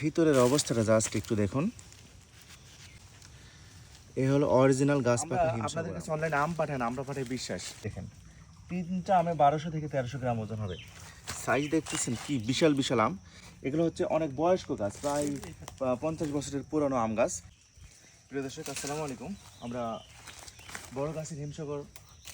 ভিতরের অবস্থাটা জাস্ট একটু দেখুন। এই হলো অরিজিনাল গাছ পাকা হিমসাগর। আপনাদের কাছে অনলাইনে আম পাঠান, আমরা পাঠাই বিশ্বাস। দেখেন তিনটা আমে 1200 থেকে 1300 গ্রাম ওজন হবে। সাইজ দেখতেছেন কি বিশাল বিশাল আম। এগুলো হচ্ছে অনেক বয়স্ক গাছ, প্রায় 50 বছরের পুরনো আম গাছ। প্রিয় দর্শক, আসসালামু আলাইকুম। আমরা বড় গাছের হিমসাগর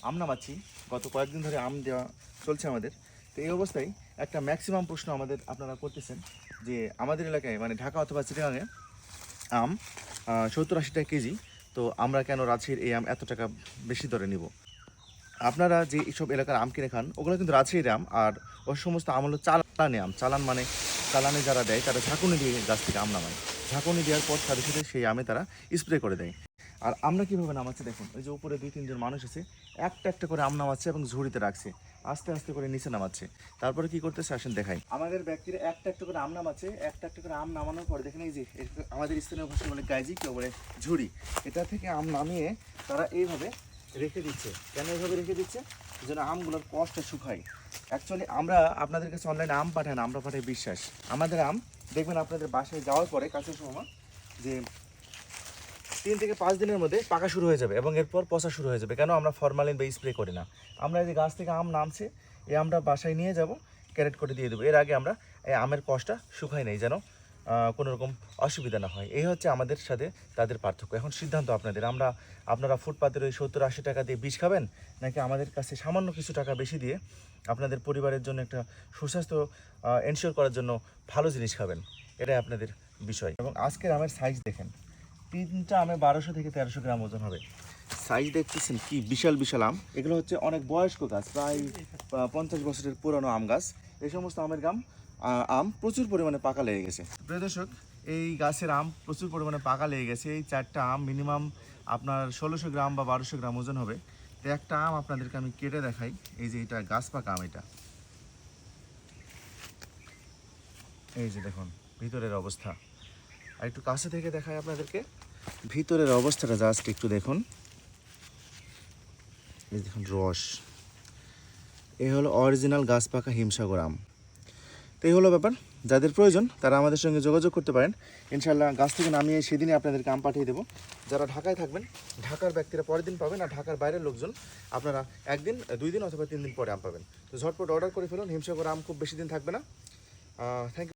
আম নামাচ্ছি। গত কয়েকদিন ধরে আম দেওয়া চলছে আমাদের। তো এই অবস্থায় একটা ম্যাক্সিমাম প্রশ্ন আপনারা করতেছেন যে আমাদের এলাকায় মানে ঢাকা অথবা চিটাগাংয়ে আম 70-80 টাকা কেজি, তো আমরা কেন রাজশাহীর এই আম এত টাকা বেশি দরে নিব? আপনারা যে এইসব এলাকার আম কিনে খান ওগুলো কিন্তু রাজশাহীর আম, আর ওই সমস্ত আম হলো চালানি আম। চালান মানে চালানে যারা দেয় তারা ঝাঁকুনি দিয়ে গাছ থেকে আম নামায়। ঝাঁকুনি দেওয়ার পর সাথে সাথে সেই আমে তারা স্প্রে করে দেয়। আর আমরা কীভাবে নামাচ্ছি দেখুন, ওই যে উপরে 2-3 জন মানুষ আছে, একটা একটা করে আম নামাচ্ছে এবং ঝুড়িতে রাখছে, আস্তে আস্তে করে নিচে নামাচ্ছে। তারপরে কি করতেছে আসেন দেখাই। আমাদের ব্যক্তিরা একটা একটা করে আম নামাচ্ছে, একটা একটা করে আম নামানোর পরে দেখেন এই যে আমাদের স্থানীয় ভাষায় বলে গাইজি, কেউ বলে ঝুড়ি। এটা থেকে আম নামিয়ে তারা এইভাবে রেখে দিচ্ছে। কেন এইভাবে রেখে দিচ্ছে? যেন আমগুলোর কষ্টটা শুকায়। অ্যাকচুয়ালি আমরা আপনাদের কাছে অনলাইনে আম পাঠান, আমরা পাঠাই বিশ্বাস। আমাদের আম দেখবেন আপনাদের বাসায় যাওয়ার পরে কাছের সময় যে 3 থেকে 5 দিনের মধ্যে পাকা শুরু হয়ে যাবে এবং এরপর পচা শুরু হয়ে যাবে। কেন? আমরা ফরমালিন বা স্প্রে করি না। আমরা এই যে গাছ থেকে আম নামছে, এই আমটা বাসায় নিয়ে যাব, ক্যারেট করে দিয়ে দেবো। এর আগে আমরা এই আমের কষ্টটা শুকাই নেই, যেন কোনো রকম অসুবিধা না হয়। এই হচ্ছে আমাদের সাথে তাদের পার্থক্য। এখন সিদ্ধান্ত আপনাদের। আপনারা ফুটপাতের ওই 70-80 টাকা দিয়ে বীজ খাবেন, নাকি আমাদের কাছে সামান্য কিছু টাকা বেশি দিয়ে আপনাদের পরিবারের জন্য একটা সুস্বাস্থ্য এনশিওর করার জন্য ভালো জিনিস খাবেন, এটাই আপনাদের বিষয়। এবং আজকের আমের সাইজ দেখেন, তিনটা আমে 1200 থেকে 1300 গ্রাম ওজন হবে। সাইজ দেখতেছেন কি বিশাল বিশাল আম। এগুলো হচ্ছে অনেক বয়স্ক গাছ, প্রায় 50 বছরের পুরনো আম গাছ। এই সমস্ত আমের আম প্রচুর পরিমাণে পাকা লেগে গেছে। প্রিয় দর্শক, এই গাছের আম প্রচুর পরিমাণে পাকা লেগে গেছে। এই 4টা আম মিনিমাম আপনার 1600 গ্রাম বা 1200 গ্রাম ওজন হবে। তো একটা আম আপনাদেরকে আমি কেটে দেখাই। এই যে এটা গাছ পাকা আম, এটা এই যে দেখুন ভিতরের অবস্থা। আর একটু কাছে থেকে দেখাই আপনাদেরকে। ভিতরের অবস্থাটা জাস্ট একটু দেখুন। এই দেখুন রস। এই হলো অরিজিনাল গাছ পাকা হিমসাগর আম। তো এই হলো ব্যাপার। যাদের প্রয়োজন তারা আমাদের সঙ্গে যোগাযোগ করতে পারেন। ইনশাল্লাহ গাছ থেকে নামিয়ে সেদিনই আপনাদেরকে আম পাঠিয়ে দেবো। যারা ঢাকায় থাকবেন, ঢাকার ব্যক্তিরা পরের দিন পাবেন, আর ঢাকার বাইরের লোকজন আপনারা 1 দিন 2 দিন অথবা 3 দিন পরে আম পাবেন। তো ঝটপট অর্ডার করে ফেলুন। হিমসাগর আম খুব বেশি দিন থাকবে না। Thank you.